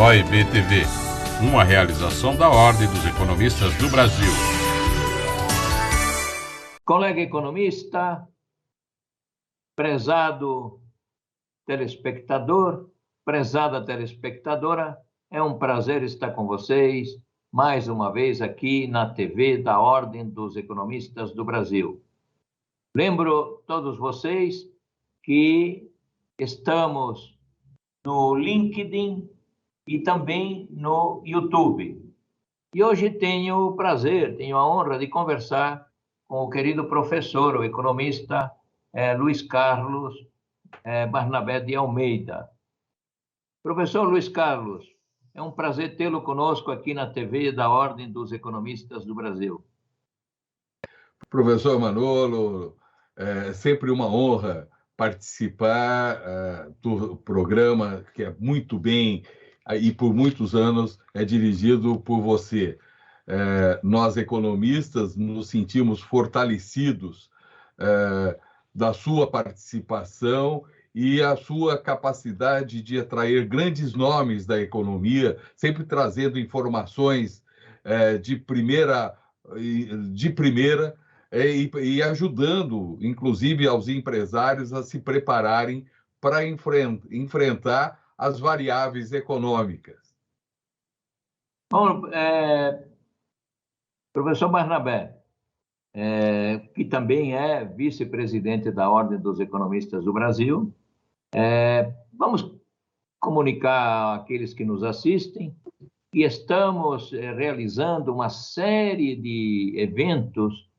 OEB TV, uma realização da Ordem dos Economistas do Brasil. Colega economista, prezado telespectador, prezada telespectadora, é um prazer estar com vocês mais uma vez aqui na TV da Ordem dos Economistas do Brasil. Lembro todos vocês que estamos no LinkedIn e também no YouTube. E hoje tenho o prazer, tenho a honra de conversar com o querido professor, o economista Luiz Carlos Barnabé de Almeida. Professor Luiz Carlos, é um prazer tê-lo conosco aqui na TV da Ordem dos Economistas do Brasil. Professor Manolo, é sempre uma honra participar do programa, que é muito bem e por muitos anos é dirigido por você. Nós, economistas, nos sentimos fortalecidos da sua participação e a sua capacidade de atrair grandes nomes da economia, sempre trazendo informações de primeira e ajudando, inclusive, aos empresários a se prepararem para enfrentar as variáveis econômicas. Bom, professor Barnabé, que também é vice-presidente da Ordem dos Economistas do Brasil, vamos comunicar àqueles que nos assistem que estamos realizando uma série de eventos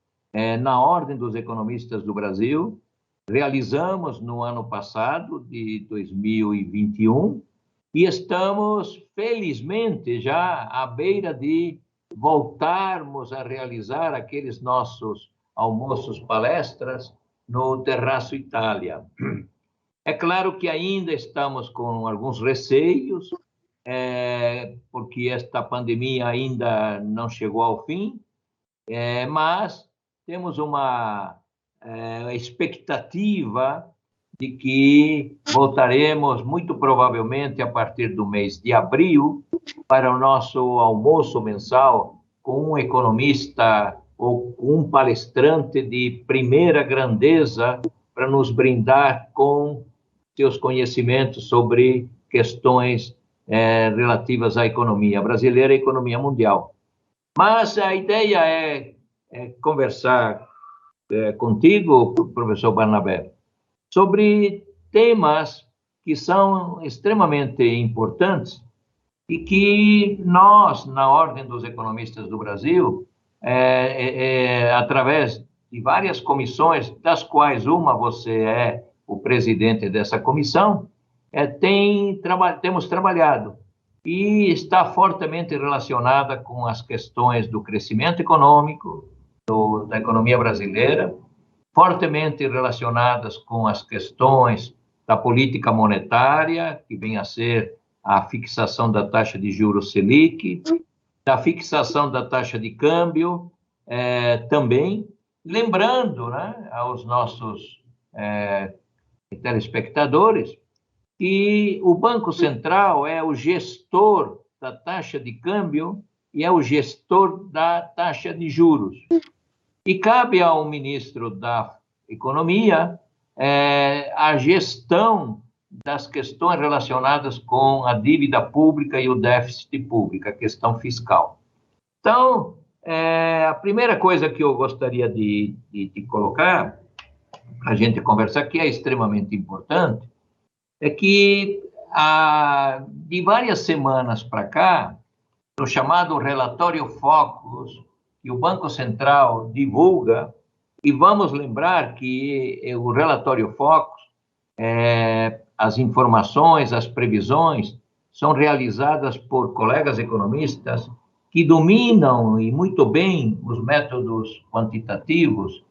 na Ordem dos Economistas do Brasil. Realizamos no ano passado, de 2021, e estamos, felizmente, já à beira de voltarmos a realizar aqueles nossos almoços, palestras no Terraço Itália. É claro que ainda estamos com alguns receios, porque esta pandemia ainda não chegou ao fim, mas temos uma expectativa de que voltaremos, muito provavelmente, a partir do mês de abril, para o nosso almoço mensal com um economista ou um palestrante de primeira grandeza para nos brindar com seus conhecimentos sobre questões relativas à economia brasileira e à economia mundial. Mas a ideia é conversar contigo, professor Barnabé, sobre temas que são extremamente importantes e que nós, na Ordem dos Economistas do Brasil, através de várias comissões, das quais uma você é o presidente dessa comissão, temos trabalhado e está fortemente relacionada com as questões do crescimento econômico, da economia brasileira, fortemente relacionadas com as questões da política monetária, que vem a ser a fixação da taxa de juros Selic, da fixação da taxa de câmbio, também, lembrando, né, aos nossos telespectadores que o Banco Central é o gestor da taxa de câmbio e é o gestor da taxa de juros. E cabe ao ministro da Economia a gestão das questões relacionadas com a dívida pública e o déficit público, a questão fiscal. Então, a primeira coisa que eu gostaria de colocar, a gente conversar, que é extremamente importante, é que de várias semanas para cá, no chamado relatório Focus, que o Banco Central divulga, e vamos lembrar que o relatório Focus, as informações, as previsões, são realizadas por colegas economistas que dominam e muito bem os métodos quantitativos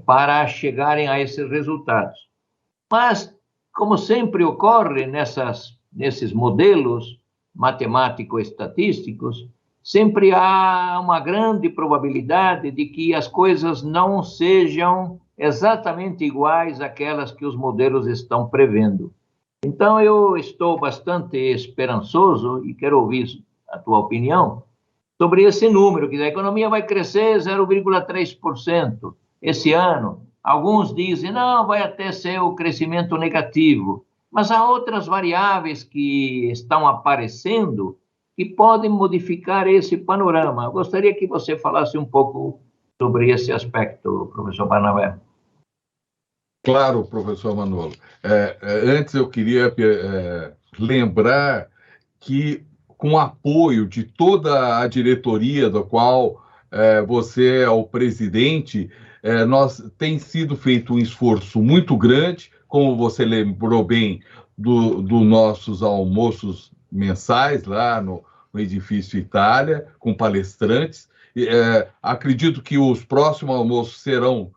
para chegarem a esses resultados. Mas, como sempre ocorre nesses modelos matemático-estatísticos, sempre há uma grande probabilidade de que as coisas não sejam exatamente iguais àquelas que os modelos estão prevendo. Então, eu estou bastante esperançoso e quero ouvir a tua opinião sobre esse número, que a economia vai crescer 0,3% esse ano. Alguns dizem, não, vai até ser o crescimento negativo. Mas há outras variáveis que estão aparecendo que podem modificar esse panorama. Eu gostaria que você falasse um pouco sobre esse aspecto, professor Barnabé. Claro, professor Manolo. Antes eu queria lembrar que, com o apoio de toda a diretoria, da qual você é o presidente, tem sido feito um esforço muito grande, como você lembrou bem, dos nossos almoços mensais lá no Edifício Itália, com palestrantes. Acredito que os próximos almoços serão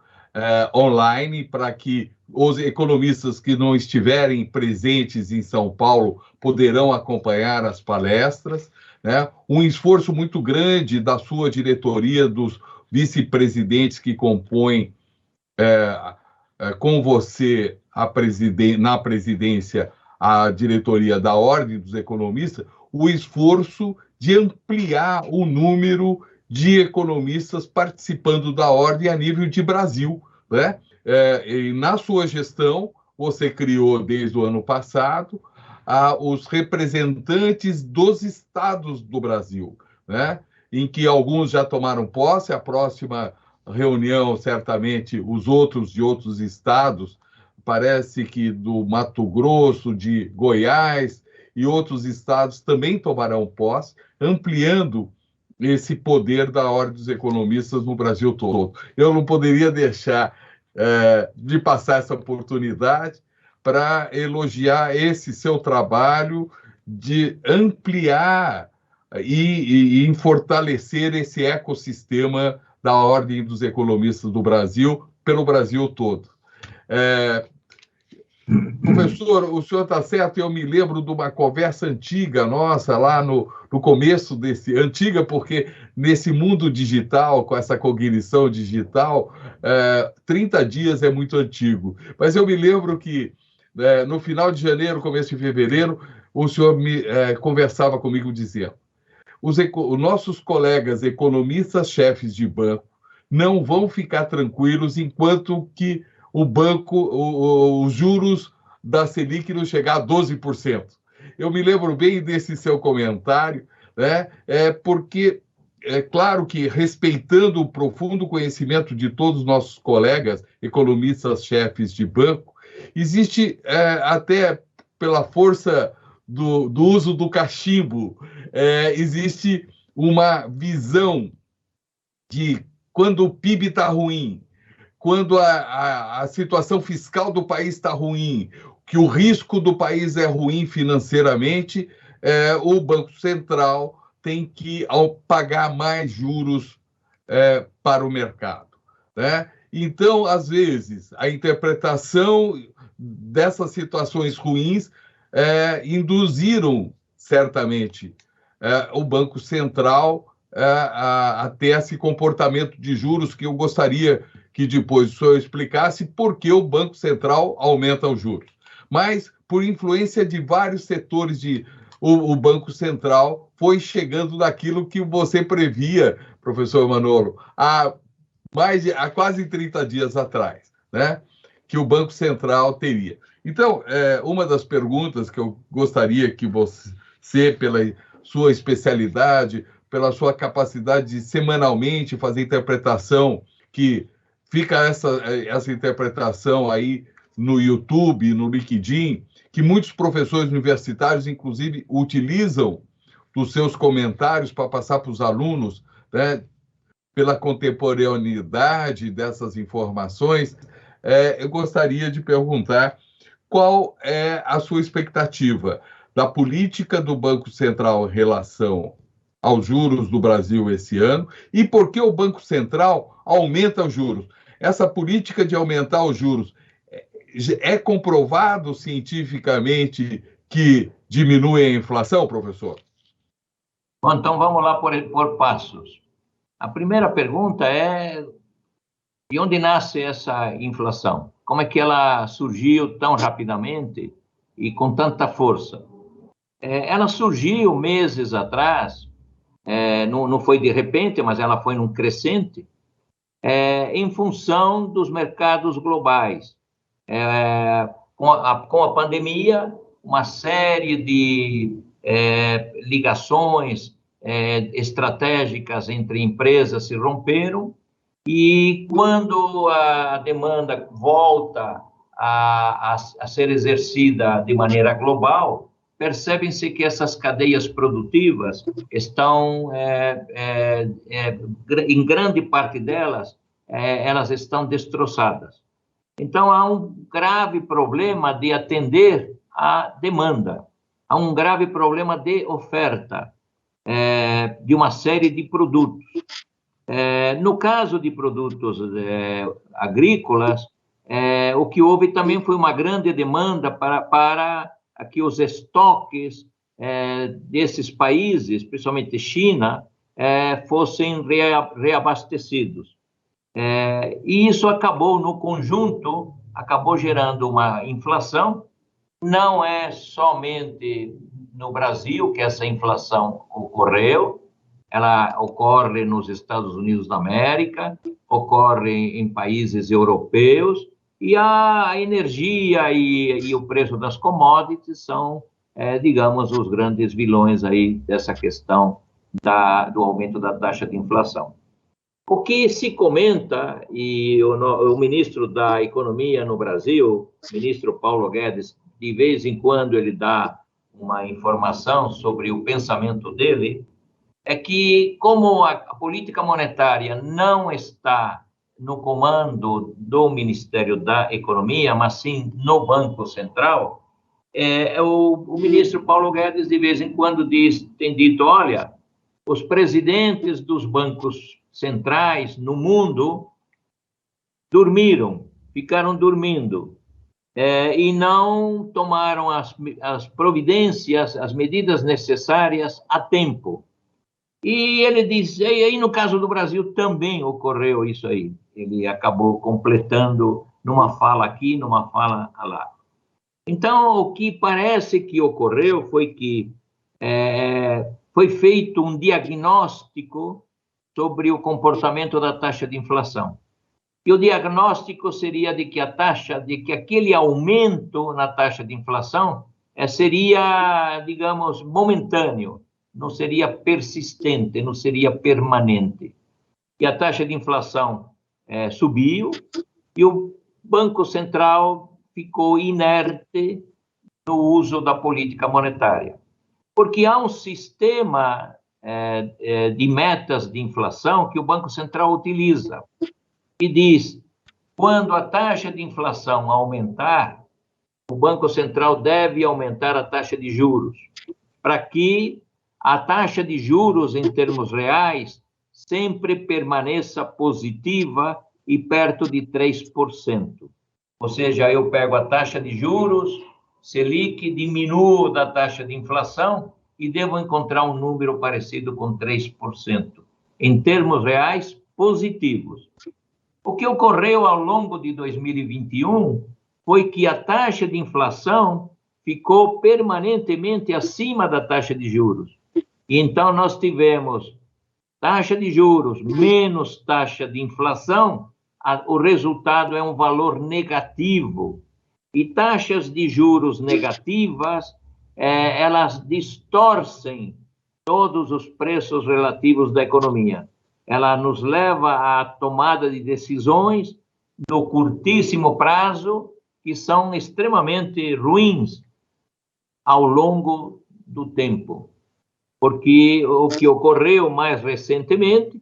online, para que os economistas que não estiverem presentes em São Paulo poderão acompanhar as palestras, né? Um esforço muito grande da sua diretoria, dos vice-presidentes que compõem com você na presidência a diretoria da Ordem dos Economistas, o esforço de ampliar o número de economistas participando da Ordem a nível de Brasil, né? E na sua gestão, você criou desde o ano passado os representantes dos estados do Brasil, né? Em que alguns já tomaram posse. A próxima reunião, certamente, os outros de outros estados, parece que do Mato Grosso, de Goiás e outros estados também tomarão posse, ampliando esse poder da Ordem dos Economistas no Brasil todo. Eu não poderia deixar de passar essa oportunidade para elogiar esse seu trabalho de ampliar e fortalecer esse ecossistema da Ordem dos Economistas do Brasil, pelo Brasil todo. Professor, o senhor está certo, eu me lembro de uma conversa antiga nossa, lá no começo antiga, porque nesse mundo digital, com essa cognição digital, 30 dias é muito antigo. Mas eu me lembro que no final de janeiro, começo de fevereiro, o senhor conversava comigo dizendo: os nossos colegas economistas chefes de banco não vão ficar tranquilos enquanto que o banco, os juros da Selic não chegar a 12%. Eu me lembro bem desse seu comentário, né? Porque é claro que, respeitando o profundo conhecimento de todos os nossos colegas economistas chefes de banco, existe até pela força do uso do cachimbo, existe uma visão de quando o PIB está ruim, quando a situação fiscal do país está ruim, que o risco do país é ruim financeiramente, o Banco Central tem que pagar mais juros para o mercado, né? Então, às vezes, a interpretação dessas situações ruins induziram, certamente, o Banco Central a ter esse comportamento de juros, que eu gostaria que depois o senhor explicasse por que o Banco Central aumenta os juros. Mas, por influência de vários setores, o Banco Central foi chegando naquilo que você previa, professor Manolo, há quase 30 dias atrás, né? Que o Banco Central teria. Então, uma das perguntas que eu gostaria que você, pela sua especialidade, pela sua capacidade de semanalmente fazer interpretação, que fica essa interpretação aí no YouTube, no LinkedIn, que muitos professores universitários, inclusive, utilizam dos seus comentários para passar para os alunos, né, pela contemporaneidade dessas informações. Eu gostaria de perguntar qual é a sua expectativa da política do Banco Central em relação aos juros do Brasil esse ano, e por que o Banco Central aumenta os juros. Essa política de aumentar os juros é comprovado cientificamente que diminui a inflação, professor? Bom, então vamos lá por passos. A primeira pergunta é: de onde nasce essa inflação? Como é que ela surgiu tão rapidamente e com tanta força. Ela surgiu meses atrás, não foi de repente, mas ela foi num crescente, em função dos mercados globais. Com a pandemia, uma série de ligações estratégicas entre empresas se romperam, e quando a demanda volta a ser exercida de maneira global, percebem-se que essas cadeias produtivas estão, em grande parte delas, elas estão destroçadas. Então, há um grave problema de atender à demanda, há um grave problema de oferta de uma série de produtos. No caso de produtos agrícolas, o que houve também foi uma grande demanda para que os estoques desses países, principalmente China, fossem reabastecidos. E isso acabou, no conjunto, gerando uma inflação. Não é somente no Brasil que essa inflação ocorreu, ela ocorre nos Estados Unidos da América, ocorre em países europeus, e a energia e o preço das commodities são, digamos, os grandes vilões aí dessa questão do aumento da taxa de inflação. O que se comenta, e o ministro da Economia no Brasil, o ministro Paulo Guedes, de vez em quando ele dá uma informação sobre o pensamento dele, é que, como a política monetária não está no comando do Ministério da Economia, mas sim no Banco Central, o ministro Paulo Guedes, de vez em quando, tem dito, olha, os presidentes dos bancos centrais no mundo ficaram dormindo, e não tomaram as providências, as medidas necessárias a tempo. E ele diz, e aí no caso do Brasil também ocorreu isso aí. Ele acabou completando numa fala aqui, numa fala lá. Então, o que parece que ocorreu foi que foi feito um diagnóstico sobre o comportamento da taxa de inflação. E o diagnóstico seria de que aquele aumento na taxa de inflação seria, digamos, momentâneo, não seria persistente, não seria permanente. E a taxa de inflação subiu e o Banco Central ficou inerte no uso da política monetária. Porque há um sistema de metas de inflação que o Banco Central utiliza, e diz, quando a taxa de inflação aumentar, o Banco Central deve aumentar a taxa de juros, para que a taxa de juros em termos reais sempre permaneça positiva e perto de 3%. Ou seja, eu pego a taxa de juros, Selic, diminuo da taxa de inflação e devo encontrar um número parecido com 3%. Em termos reais, positivos. O que ocorreu ao longo de 2021 foi que a taxa de inflação ficou permanentemente acima da taxa de juros. E então nós tivemos taxa de juros menos taxa de inflação, o resultado é um valor negativo. E taxas de juros negativas, elas distorcem todos os preços relativos da economia. Ela nos leva à tomada de decisões no curtíssimo prazo que são extremamente ruins ao longo do tempo. Porque o que ocorreu mais recentemente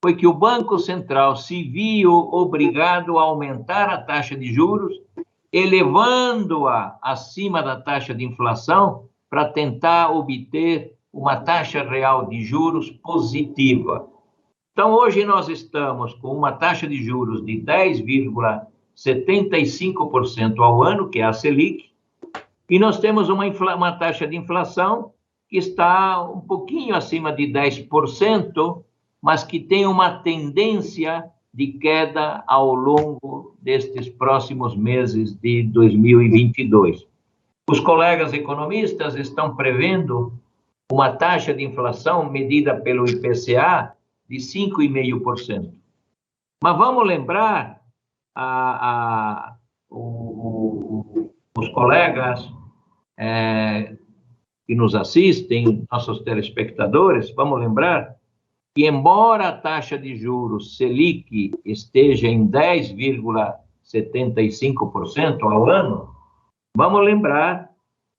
foi que o Banco Central se viu obrigado a aumentar a taxa de juros, elevando-a acima da taxa de inflação para tentar obter uma taxa real de juros positiva. Então, hoje nós estamos com uma taxa de juros de 10,75% ao ano, que é a Selic, e nós temos uma taxa de inflação que está um pouquinho acima de 10%, mas que tem uma tendência de queda ao longo destes próximos meses de 2022. Os colegas economistas estão prevendo uma taxa de inflação medida pelo IPCA de 5,5%. Mas vamos lembrar os colegas que nos assistem, nossos telespectadores, vamos lembrar que, embora a taxa de juros Selic esteja em 10,75% ao ano, vamos lembrar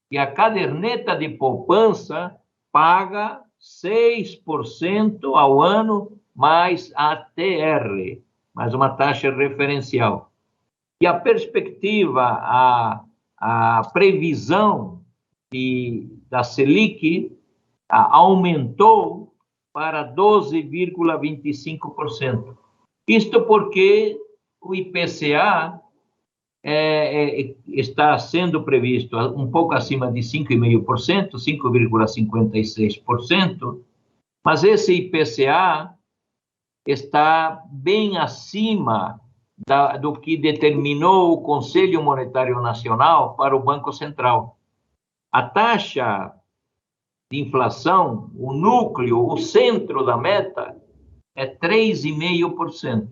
que a caderneta de poupança paga 6% ao ano mais a TR, mais uma taxa referencial. E a perspectiva, a previsão da Selic aumentou para 12,25%. Isto porque o IPCA está sendo previsto um pouco acima de 5,5%, 5,56%, mas esse IPCA está bem acima do que determinou o Conselho Monetário Nacional para o Banco Central. A taxa de inflação, o núcleo, o centro da meta, é 3,5%.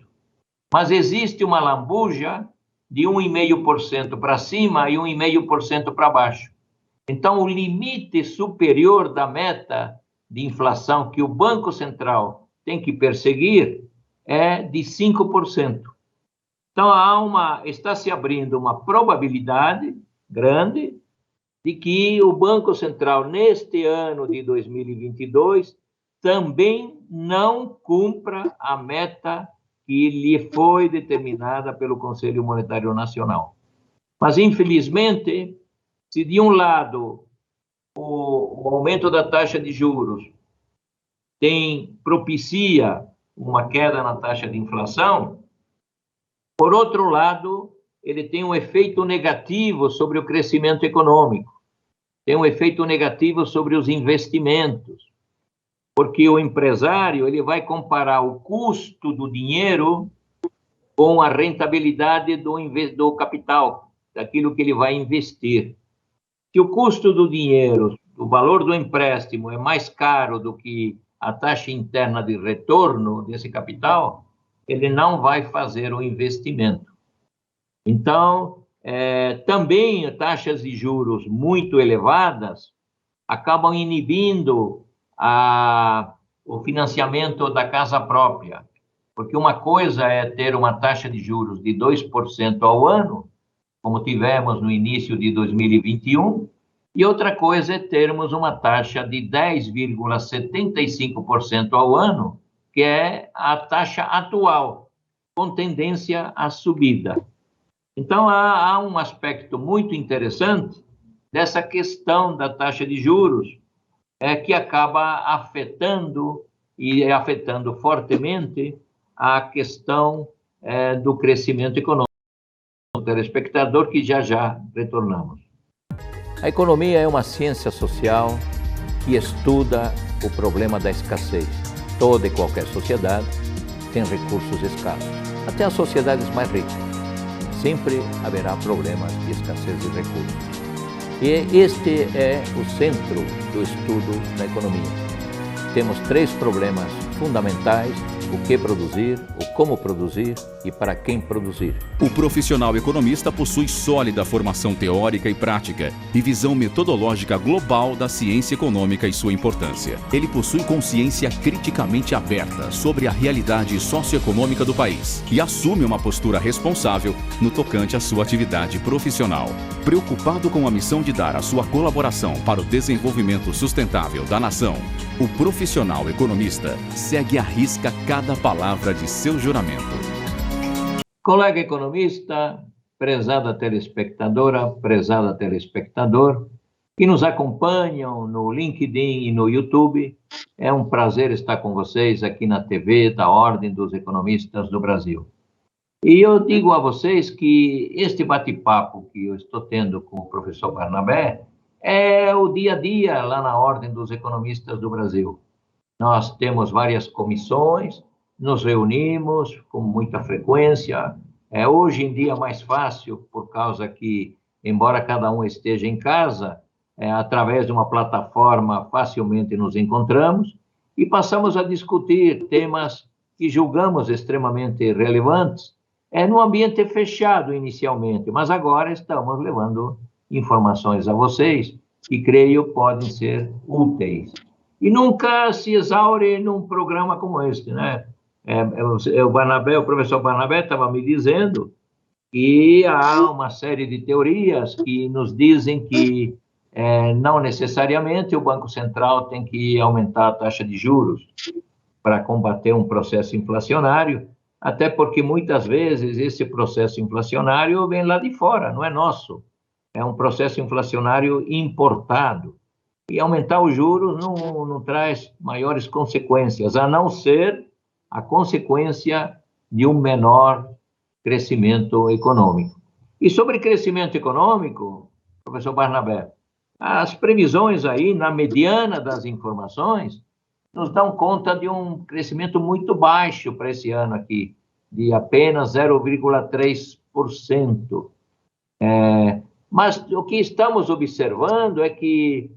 Mas existe uma lambuja de 1,5% para cima e 1,5% para baixo. Então, o limite superior da meta de inflação que o Banco Central tem que perseguir é de 5%. Então, está se abrindo uma probabilidade grande de que o Banco Central, neste ano de 2022, também não cumpra a meta que lhe foi determinada pelo Conselho Monetário Nacional. Mas, infelizmente, se de um lado o aumento da taxa de juros propicia uma queda na taxa de inflação, por outro lado, ele tem um efeito negativo sobre o crescimento econômico, tem um efeito negativo sobre os investimentos, porque o empresário ele vai comparar o custo do dinheiro com a rentabilidade do capital, daquilo que ele vai investir. Se o custo do dinheiro, o valor do empréstimo é mais caro do que a taxa interna de retorno desse capital, ele não vai fazer o investimento. Então, também taxas de juros muito elevadas acabam inibindo o financiamento da casa própria, porque uma coisa é ter uma taxa de juros de 2% ao ano, como tivemos no início de 2021, e outra coisa é termos uma taxa de 10,75% ao ano, que é a taxa atual, com tendência à subida. Então, há um aspecto muito interessante dessa questão da taxa de juros, que acaba afetando fortemente a questão do crescimento econômico. O telespectador, que já retornamos. A economia é uma ciência social que estuda o problema da escassez. Toda e qualquer sociedade tem recursos escassos, até as sociedades mais ricas. Sempre haverá problemas de escassez de recursos. E este é o centro do estudo da economia. Temos 3 problemas fundamentais: o que produzir, o como produzir e para quem produzir. O profissional economista possui sólida formação teórica e prática e visão metodológica global da ciência econômica e sua importância. Ele possui consciência criticamente aberta sobre a realidade socioeconômica do país e assume uma postura responsável no tocante à sua atividade profissional. Preocupado com a missão de dar a sua colaboração para o desenvolvimento sustentável da nação, o profissional economista segue à risca cada palavra de seu juramento. Colega economista, prezada telespectadora, prezada telespectador, que nos acompanham no LinkedIn e no YouTube, é um prazer estar com vocês aqui na TV da Ordem dos Economistas do Brasil. E eu digo a vocês que este bate-papo que eu estou tendo com o professor Barnabé é o dia a dia lá na Ordem dos Economistas do Brasil. Nós temos várias comissões, nos reunimos com muita frequência. Hoje em dia é mais fácil, por causa que embora cada um esteja em casa, através de uma plataforma facilmente nos encontramos e passamos a discutir temas que julgamos extremamente relevantes, no ambiente fechado inicialmente, mas agora estamos levando informações a vocês que creio podem ser úteis. E nunca se exaure num programa como este, né? O professor Barnabé estava me dizendo que há uma série de teorias que nos dizem que não necessariamente o Banco Central tem que aumentar a taxa de juros para combater um processo inflacionário, até porque muitas vezes esse processo inflacionário vem lá de fora, não é nosso. É um processo inflacionário importado. E aumentar os juros não traz maiores consequências, a não ser a consequência de um menor crescimento econômico. E sobre crescimento econômico, professor Barnabé, as previsões aí, na mediana das informações, nos dão conta de um crescimento muito baixo para esse ano aqui, de apenas 0,3%. Mas o que estamos observando é que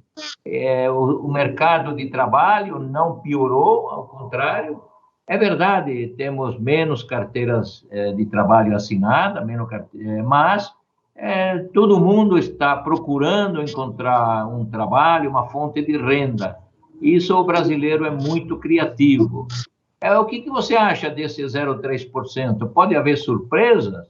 o mercado de trabalho não piorou, ao contrário. É verdade, temos menos carteiras de trabalho assinada, mas todo mundo está procurando encontrar um trabalho, uma fonte de renda. Isso o brasileiro é muito criativo. O que você acha desse 0,3%? Pode haver surpresas?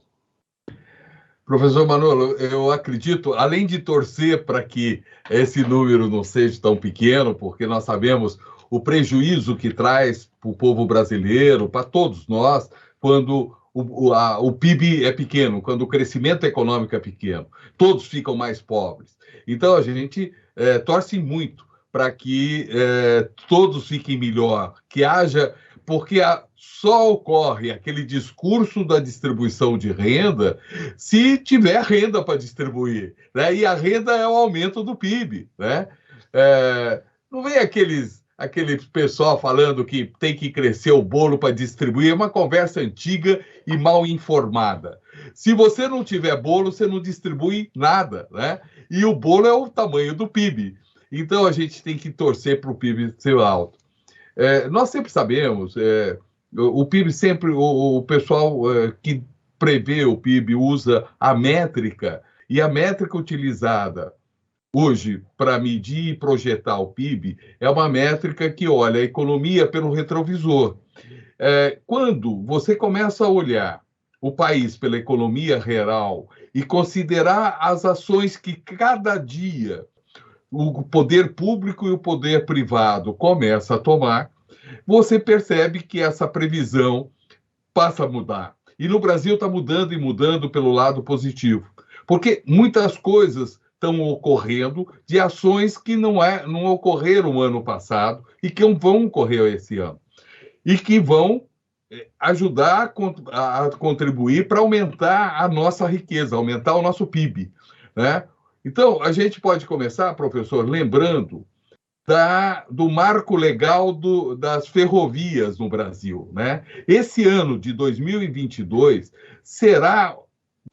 Professor Manolo, eu acredito, além de torcer para que esse número não seja tão pequeno, porque nós sabemos o prejuízo que traz para o povo brasileiro, para todos nós, quando o PIB é pequeno, quando o crescimento econômico é pequeno. Todos ficam mais pobres. Então, a gente torce muito para que todos fiquem melhor, que haja... Porque só ocorre aquele discurso da distribuição de renda se tiver renda para distribuir, né? E a renda é o aumento do PIB, né? Não vem aquele pessoal falando que tem que crescer o bolo para distribuir, é uma conversa antiga e mal informada. Se você não tiver bolo, você não distribui nada, né? E o bolo é o tamanho do PIB. Então, a gente tem que torcer para o PIB ser alto. Nós sempre sabemos, o PIB sempre, o pessoal que prevê o PIB usa a métrica, e a métrica utilizada hoje para medir e projetar o PIB é uma métrica que olha a economia pelo retrovisor. Quando você começa a olhar o país pela economia real e considerar as ações que cada dia o poder público e o poder privado começa a tomar, você percebe que essa previsão passa a mudar. E no Brasil está mudando e mudando pelo lado positivo, porque muitas coisas estão ocorrendo de ações que não ocorreram no ano passado e que vão ocorrer esse ano, e que vão ajudar a contribuir para aumentar a nossa riqueza, aumentar o nosso PIB, né? Então, a gente pode começar, professor, lembrando do marco legal das ferrovias no Brasil, né? Esse ano de 2022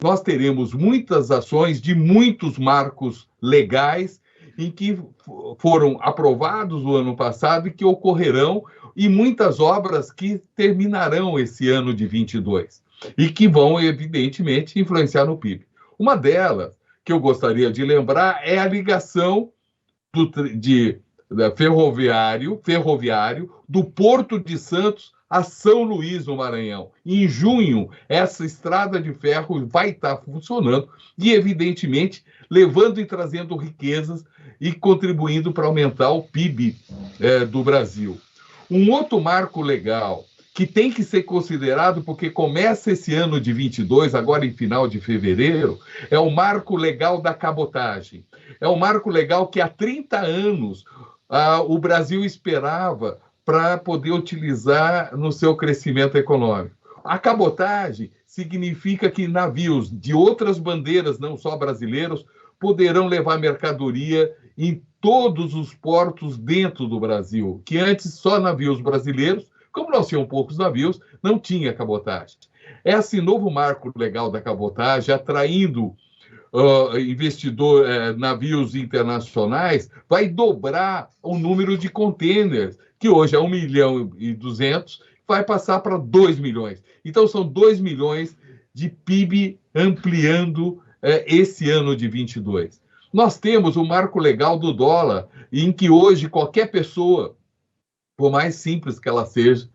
nós teremos muitas ações de muitos marcos legais em que foram aprovados no ano passado e que ocorrerão, e muitas obras que terminarão esse ano de 22 e que vão, evidentemente, influenciar no PIB. Uma delas, que eu gostaria de lembrar, é a ligação ferroviário do Porto de Santos a São Luís, no Maranhão. Em junho, essa estrada de ferro vai estar funcionando e, evidentemente, levando e trazendo riquezas e contribuindo para aumentar o PIB do Brasil. Um outro marco legal que tem que ser considerado, porque começa esse ano de 22, agora em final de fevereiro, é o marco legal da cabotagem. É um marco legal que há 30 anos o Brasil esperava para poder utilizar no seu crescimento econômico. A cabotagem significa que navios de outras bandeiras, não só brasileiros, poderão levar mercadoria em todos os portos dentro do Brasil, que antes só navios brasileiros, como nós tínhamos poucos navios, não tinha cabotagem. Esse novo marco legal da cabotagem, atraindo investidor, navios internacionais, vai dobrar o número de containers, que hoje é 1.200.000, vai passar para 2 milhões. Então, são 2 milhões de PIB ampliando esse ano de 22. Nós temos o marco legal do dólar, em que hoje qualquer pessoa, por mais simples que ela seja,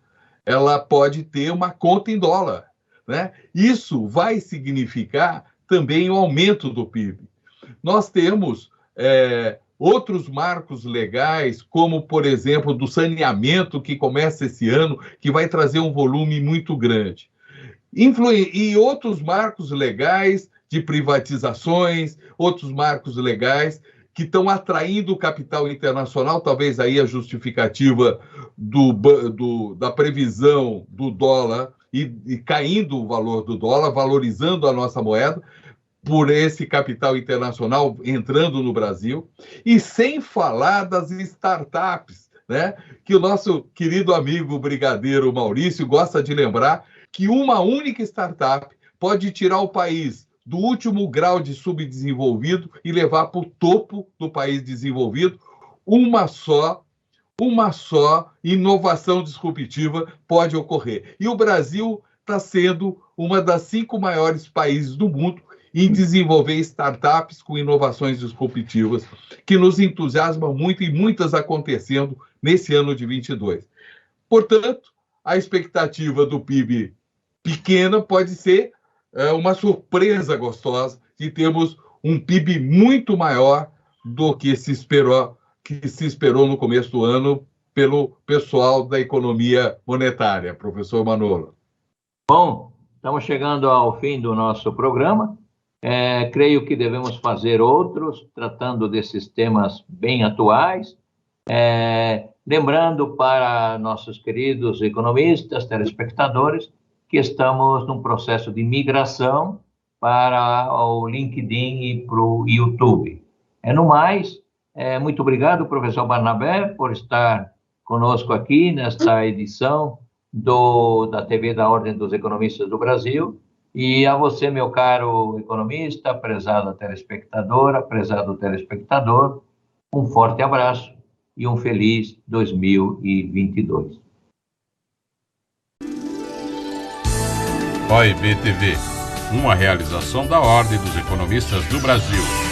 ela pode ter uma conta em dólar, né? Isso vai significar também o aumento do PIB. Nós temos outros marcos legais, como, por exemplo, do saneamento, que começa esse ano, que vai trazer um volume muito grande. E outros marcos legais de privatizações, outros marcos legais que estão atraindo o capital internacional, talvez aí a justificativa da previsão do dólar e caindo o valor do dólar, valorizando a nossa moeda, por esse capital internacional entrando no Brasil, e sem falar das startups, né? Que o nosso querido amigo brigadeiro Maurício gosta de lembrar que uma única startup pode tirar o país do último grau de subdesenvolvido e levar para o topo do país desenvolvido. Uma só inovação disruptiva pode ocorrer. E o Brasil está sendo uma das 5 maiores países do mundo em desenvolver startups com inovações disruptivas, que nos entusiasma muito e muitas acontecendo nesse ano de 22. Portanto, a expectativa do PIB pequena pode ser uma surpresa gostosa de termos um PIB muito maior do que se esperou no começo do ano pelo pessoal da economia monetária, professor Manolo. Bom, estamos chegando ao fim do nosso programa. Creio que devemos fazer outros, tratando desses temas bem atuais. Lembrando para nossos queridos economistas, telespectadores, que estamos num processo de migração para o LinkedIn e para o YouTube. No mais, muito obrigado, professor Barnabé, por estar conosco aqui nesta edição da TV da Ordem dos Economistas do Brasil. E a você, meu caro economista, prezada telespectadora, prezado telespectador, um forte abraço e um feliz 2022. OEB TV, uma realização da Ordem dos Economistas do Brasil.